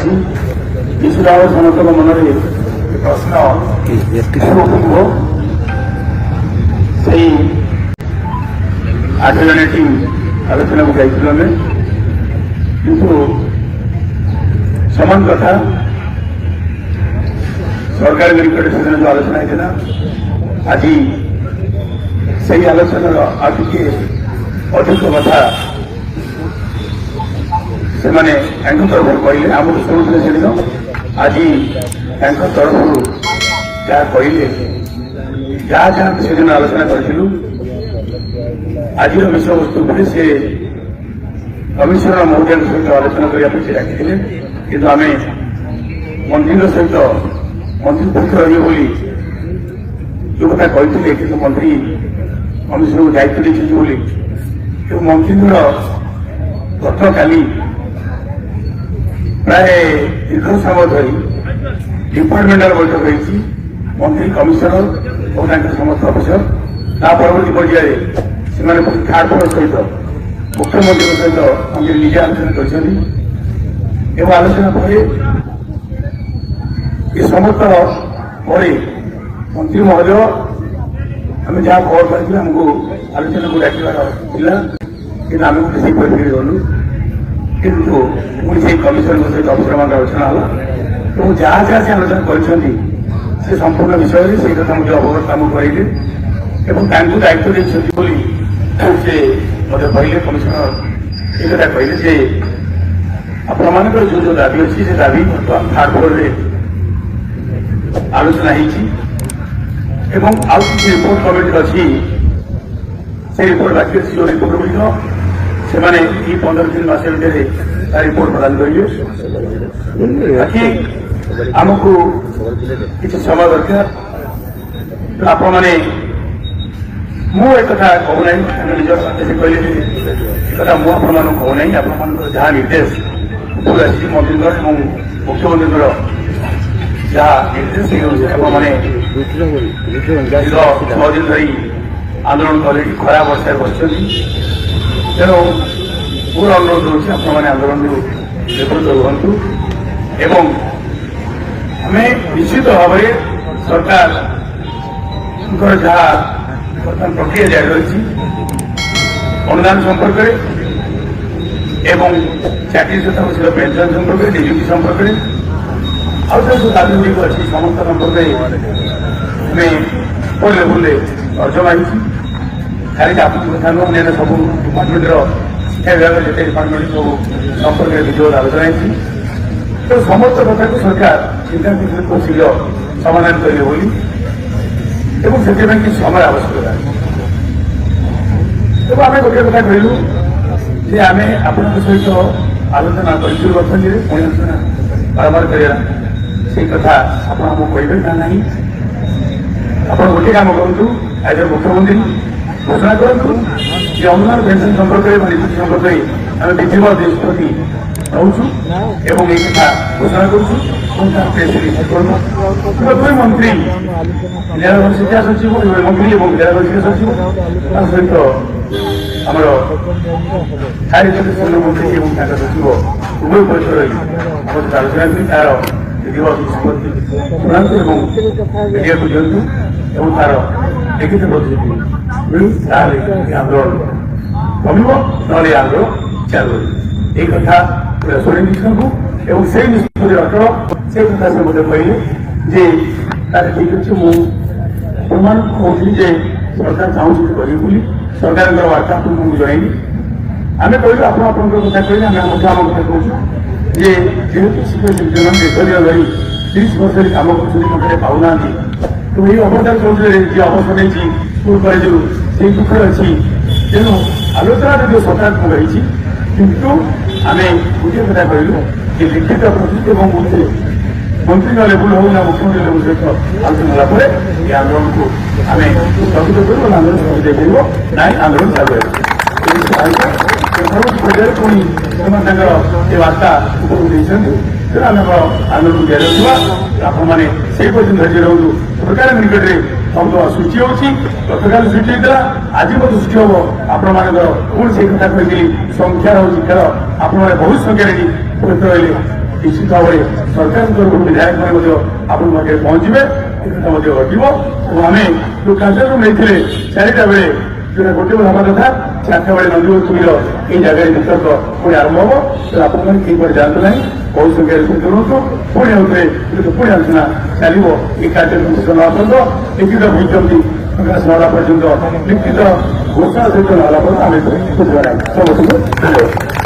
ଅଛି ନିଶ୍ଚିତ ଭାବରେ ସମସ୍ତଙ୍କ ମନରେ ପ୍ରଶ୍ନ ଉଠୁଥିବ। ସେଇ 8 ଜଣିଆ ଟିମ୍ ଆଲୋଚନାକୁ ଯାଇଥିଲୁ ଆମେ, କିନ୍ତୁ ସମାନ କଥା ସରକାରଙ୍କ ନିକଟରେ ସେଦିନ ଯେଉଁ ଆଲୋଚନା ହେଇଥିଲା ଆଜି ସେହି ଆଲୋଚନାର ଆଉ ଟିକେ ଅଧିକ କଥା ସେମାନେ ତାଙ୍କ ତରଫରୁ କହିଲେ। ଆମକୁ ଶୁଣୁଥିଲେ ସେଦିନ, ଆଜି ତାଙ୍କ ତରଫରୁ ଯାହା କହିଲେ, ଯାହା ଯାହା ସେଦିନ ଆଲୋଚନା କରିଥିଲୁ, ଆଜିର ବିଷୟବସ୍ତୁ ଉପରେ ସେ କମିଶନର ମହୋଦୟଙ୍କ ସହିତ ଆଲୋଚନା କରିବା ପାଇଁ ସେ ଡାକିଥିଲେ। କିନ୍ତୁ ଆମେ ମନ୍ତ୍ରୀଙ୍କ ସହିତ ମନ୍ତ୍ରୀ ପକ୍ଷ ରହିବେ ବୋଲି ଯେଉଁ କଥା କହିଥିଲେ, କିନ୍ତୁ ମନ୍ତ୍ରୀ କମିଶନରକୁ ଦାୟିତ୍ୱ ଦେଇଛନ୍ତି ବୋଲି, କିନ୍ତୁ ମନ୍ତ୍ରୀଙ୍କର ଗତକାଲି ପ୍ରାୟ ଦୀର୍ଘ ସମୟ ଧରି ଡିପାର୍ଟମେଣ୍ଟାଲ ବୈଠକ ହୋଇଛି। ମନ୍ତ୍ରୀ, କମିଶନର ଓ ତାଙ୍କର ସମସ୍ତ ଅଫିସର ତା ପରବର୍ତ୍ତୀ ପର୍ଯ୍ୟାୟରେ ସେମାନେ ଥାର୍ଡ ଫ୍ଲୋର ସହିତ ମୁଖ୍ୟମନ୍ତ୍ରୀଙ୍କ ସହିତ ମନ୍ତ୍ରୀ ନିଜେ ଆଲୋଚନା କରିଛନ୍ତି ଏବଂ ଆଲୋଚନା ପରେ ଏ ସମସ୍ତ ପରେ ମନ୍ତ୍ରୀ ମହୋଦୟ ଆମେ ଯାହା ଖବର ପାଇଥିଲୁ ଆମକୁ ଆଲୋଚନାକୁ ଡାକିବାର ଥିଲା, କିନ୍ତୁ ଆମେ ଗୋଟେ ସେଇ ପରିପ୍ରେକ୍ଷୀରେ ଗଲୁ। କିନ୍ତୁ ପୁଣି ସେଇ କମିଶନଙ୍କ ସହିତ ଅଫିସରମାନଙ୍କ ଆଲୋଚନା ହେଲା ଏବଂ ଯାହା ଯାହା ସେ ଆଲୋଚନା କରିଛନ୍ତି ସେ ସମ୍ପୂର୍ଣ୍ଣ ବିଷୟରେ ସେଇ କଥା ମଧ୍ୟ ଅବଗତ ଆମକୁ କରାଇଲେ ଏବଂ ତାଙ୍କୁ ଦାୟିତ୍ୱ ଦେଇଛନ୍ତି ବୋଲି ସେ ମୋତେ କହିଲେ। କମିଶନର ଏ କଥା କହିଲେ ଯେ ଆପଣମାନଙ୍କର ଯୋଉ ଯୋଉ ଦାବି ଅଛି ସେ ଦାବି ବର୍ତ୍ତମାନ ଥାର୍ଡ ଫ୍ଲୋରରେ ଆଲୋଚନା ହେଇଛି ଏବଂ ଆଉ କିଛି ରିପୋର୍ଟ କମିଟି ଅଛି, ସେ ରିପୋର୍ଟ ବାକି ଅଛି। ଯୋଉ ରିପୋର୍ଟ ଗୁଡ଼ିକ ସେମାନେ ଏଇ 15 ଦିନ ମାସ ଭିତରେ ତା ରିପୋର୍ଟ ପ୍ରଦାନ କରିବେ। ବାକି ଆମକୁ କିଛି ସମୟ ଦରକାର। ଆପଣମାନେ, ମୁଁ ଏକଥା କହୁନାହିଁ, ନିଜ ସେ କହିଲେ ଯେ ଏକଥା ମୁଁ ଆପଣମାନଙ୍କୁ କହୁନାହିଁ, ଆପଣମାନଙ୍କର ଯାହା ନିର୍ଦ୍ଦେଶ ଉପରୁ ଆସିଛି ମନ୍ତ୍ରୀଙ୍କର ଏବଂ ମୁଖ୍ୟମନ୍ତ୍ରୀଙ୍କର ଯାହା ନିର୍ଦ୍ଦେଶ ସେଇ ଅନୁସାରେ ଆପଣମାନେ 6 ଦିନ ଧରି ଆନ୍ଦୋଳନ କଲେ, ଖରା ବର୍ଷାରେ ବସିଛନ୍ତି। ତେଣୁ ମୋର ଅନୁରୋଧ ରହୁଛି ଆପଣମାନେ ଆନ୍ଦୋଳନରୁ ନେତୃତ୍ୱ ରୁହନ୍ତୁ ଏବଂ ଆମେ ନିଶ୍ଚିତ ଭାବରେ ସରକାରଙ୍କର ଯାହା ବର୍ତ୍ତମାନ ପ୍ରକ୍ରିୟା ଜାରି ରହିଛି ଅନୁଦାନ ସମ୍ପର୍କରେ ଏବଂ ଚାକିରି ସହିତ ସେଟା ପେନସନ ସମ୍ପର୍କରେ, ନିଯୁକ୍ତି ସମ୍ପର୍କରେ, ଆଉ ଯେଉଁ ଦାବି ଗୁଡ଼ିକ ଅଛି ସମସ୍ତ ସମ୍ପର୍କରେ ଆମେ ଉପର ଲେଭୁଲରେ ତର୍ଜମା ହେଇଛି। ଖାଲି ଆପଣଙ୍କ କଥା ନୁହଁ, ଅନ୍ୟାନ୍ୟ ସବୁ ଡିପାର୍ଟମେଣ୍ଟର ଶିକ୍ଷା ବିଭାଗର ଯେତେ ଡିପାର୍ଟମେଣ୍ଟ ସବୁ ସମ୍ପର୍କରେ ବିଜୟ ଆଲୋଚନା ହେଇଛି। ତେଣୁ ସମସ୍ତ କଥାକୁ ସରକାର ଚିନ୍ତା କରୁଛନ୍ତି ଖୁବ୍ ଶୀଘ୍ର ସମାଧାନ କରିବେ ବୋଲି ଏବଂ ସେଥିପାଇଁ କିଛି ସମୟ ଆବଶ୍ୟକତା। ତେଣୁ ଆମେ ଗୋଟିଏ କଥା କହିଲୁ ଯେ ଆମେ ଆପଣଙ୍କ ସହିତ ଆଲୋଚନା କରିଛୁ ବର୍ତ୍ତମାନରେ, ପୁଣି ଆଲୋଚନା ବାରମ୍ବାର କରିବା ସେଇ କଥା ଆପଣ ଆମକୁ କହିବେ ନା ନାହିଁ। ଆପଣ ଗୋଟିଏ କାମ କରନ୍ତୁ, ଆଜି ମୁଖ୍ୟମନ୍ତ୍ରୀ ଘୋଷଣା କରନ୍ତୁ ଯେ ଅନୁଦାନ ପେନସନ ସମ୍ପର୍କରେ ବା ନିଯୁକ୍ତି ସମ୍ପର୍କରେ ଆମେ ବିଧିବ ନିଷ୍ପତ୍ତି ନେଉଛୁ ଏବଂ এই କଥା ଘୋଷଣା କରୁଛୁ এবং ତାର ପ୍ରେସ୍ ରିଲିଜ୍ କରୁଛୁ। ପ୍ରଥମେ ମନ୍ତ୍ରୀ, ବିଦ୍ୟାଳୟ ଶିକ୍ଷା ସଚିବ ମନ୍ତ୍ରୀ ଏବଂ ବିଦ୍ୟାଳୟ ଶିକ୍ଷା ସଚିବ ତା ସହିତ ଆମର ହାଇର ଏଜୁକେସନ ମନ୍ତ୍ରୀ ଏବଂ ତାଙ୍କ ସଚିବ ଉଭୟ ପରିସର ରହି ଆମ ସହିତ ଆଲୋଚନା କରି ତାର ବିଧିବ ନିଷ୍ପତ୍ତି ଶୁଣାନ୍ତୁ ଏବଂ ମିଡ଼ିଆକୁ ଦିଅନ୍ତୁ ଏବଂ ତାର লিখিত ପ୍ରତିଶ୍ରୁତି ମିଳୁ, ତାହେଲେ ଏ ଆନ୍ଦୋଳନ କମିବ, ନହେଲେ ଆନ୍ଦୋଳନ ଚାଲୁ ରହିବ। এই କଥା ଶୁଣି ନିଶ୍ଚୟକୁ ଏବଂ ସେଇ ନିଷ୍ପତ୍ତି ଅଟଳ ସେ କଥା ସେ ମୋତେ କହିଲେ ଯେ ତାହେଲେ ଠିକ୍ ଅଛି, ମୁଁ ଆପଣମାନଙ୍କୁ କହୁଥିଲି ଯେ ସରକାର ଚାହୁଁଛନ୍ତି କରିବେ ବୋଲି, ସରକାରଙ୍କର ବାର୍ତ୍ତା ଆପଣଙ୍କୁ ଜଣାଇଲି। ଆମେ କହିଲୁ ଆପଣ ଆପଣଙ୍କର କଥା କହିଲେ, ଆମେ ମଧ୍ୟ ଆମ କଥା କହୁଛୁ ଯେ ଯେହେତୁ ଶିକ୍ଷକ ଶିକ୍ଷକମାନେ ଦୀର୍ଘଦିନ ଧରି 30 ବର୍ଷ ଧରି କାମ କରୁଛନ୍ତି, ଟଙ୍କାରେ ପାଉନାହାନ୍ତି। ତ এই অবদান চৌধুরী যে অবস্থা নেই স্কুল কলেজ সেই দুঃখে অছি। তেমন আলোচনা যদিও সকারাত্মক রয়েছে, কিন্তু আমি গোটিয়ে কথা কহিলু যে লিখিত প্রতিশ্রুতি এবং মন্ত্রীଙ୍କ লেভেল হଉ ନା ମୁଖ୍ୟମନ୍ତ୍ରୀ ଲେଭେଲ ସହିତ ଆଲୋଚନା ହେଲା ପରେ এই ଆନ୍ଦୋଳନକୁ ଆମେ ସ୍ଥଗିତ କରିବୁ, ଆନ୍ଦୋଳନ ସ୍ଥଗିତ ହେଇପାରିବ ନାହିଁ, ଆନ୍ଦୋଳନ ଚାଲୁ ରହିବ। ପରବର୍ତ୍ତୀ ପର୍ଯ୍ୟାୟରେ ପୁଣି ସେମାନେ ତାଙ୍କର ଏ ବାର୍ତ୍ତା ଉପରକୁ ଦେଇଛନ୍ତି। ତେଣୁ ଆମେ ଆନ୍ଦୋଳନକୁ ଜାରି ରଖିବା, ଆପଣମାନେ ସେଇ ପର୍ଯ୍ୟନ୍ତ ଧୈର୍ଯ୍ୟ ରହନ୍ତୁ। ସରକାରଙ୍କ ନିକଟରେ ସବୁ ସୃଷ୍ଟି ହେଉଛି, ଗତକାଲି ସୃଷ୍ଟି ହେଇଥିଲା, ଆଜି ମଧ୍ୟ ସୃଷ୍ଟି ହବ। ଆପଣମାନଙ୍କର ପୁଣି ସେଇ କଥା କହିଥିଲି, ସଂଖ୍ୟାର ହେଉଛି ଖେଳ। ଆପଣମାନେ ବହୁତ ସଂଖ୍ୟାରେ ଉପସ୍ଥିତ ରହିଲେ ନିଶ୍ଚିତ ଭାବରେ ସରକାରଙ୍କର ବିଧାୟକମାନେ ମଧ୍ୟ ଆପଣଙ୍କ ପାଖରେ ପହଞ୍ଚିବେ ଏ କଥା ମଧ୍ୟ ଘଟିବ ଏବଂ ଆମେ ଯୋଉ କାର୍ଯ୍ୟକ୍ରମ ନେଇଥିଲେ 4ଟା ବେଳେ ଯୋଉଟା ଗୋଟେ ବେଳେ ହେବା କଥା 4ଟା ବେଳେ ନନ୍ଦୀବସ୍ତୁର ଏଇ ଜାଗାରେ ବିତର୍କ ପୁଣି ଆରମ୍ଭ ହବ ତେଣୁ ଆପଣମାନେ କେହି କୁଆଡ଼େ ଯାଆନ୍ତୁ ନାହିଁ ବହୁ ସଂଖ୍ୟାରେ ସହିତ ରୁହନ୍ତୁ ପୁଣି ଆଉଥରେ ପୁଣି ଆଲୋଚନା ଚାଲିବ এই କାର୍ଯ୍ୟକ୍ରମ ସୂଚନା ପର୍ଯ୍ୟନ୍ତ ଲିଖିତ ବିଜ୍ଞପ୍ତି ପ୍ରକାଶ ନହେଲା ପର୍ଯ୍ୟନ୍ତ ଲିଖିତ ଘୋଷଣା ସହିତ ନହେଲା ପର୍ଯ୍ୟନ୍ତ ଆମେ ବୁଝିବା ନାହିଁ ସମସ୍ତଙ୍କୁ ଧନ୍ୟବାଦ।